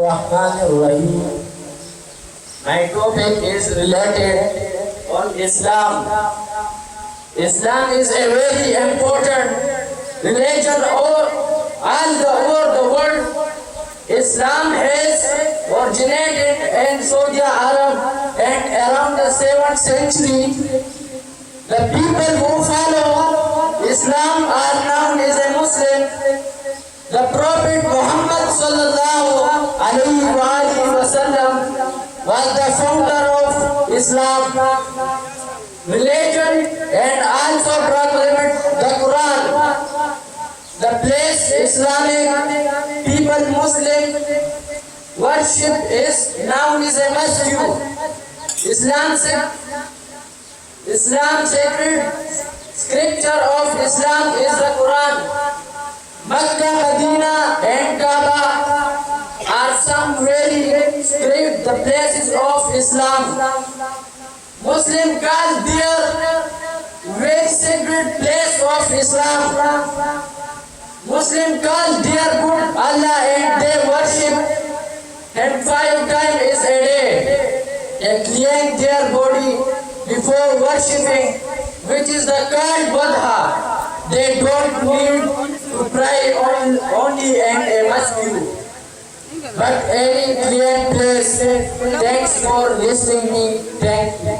Bismillahirrahmanirrahim. My topic is related on Islam. Islam is a very important religion over the world. Islam has originated in Saudi Arabia and around the 7th century. The people who follow Islam are known as a Muslim. The Prophet Muhammad sallallahu alaihi wasallam was the founder of Islam religion and also proclaimed the Quran. The place Islamic people Muslim worship is known as a masjid. Islam sacred scripture of Islam is the Quran. Makkah, Medina and Kaaba are some very sacred the places of Islam. Muslim call their very sacred place of Islam. Muslim call their good Allah and they worship and 5 times a day and clean their body before worshipping, which is the called Wadha. They don't need to pray only in a masjid, but any clean place. Thanks for listening me. Thank you.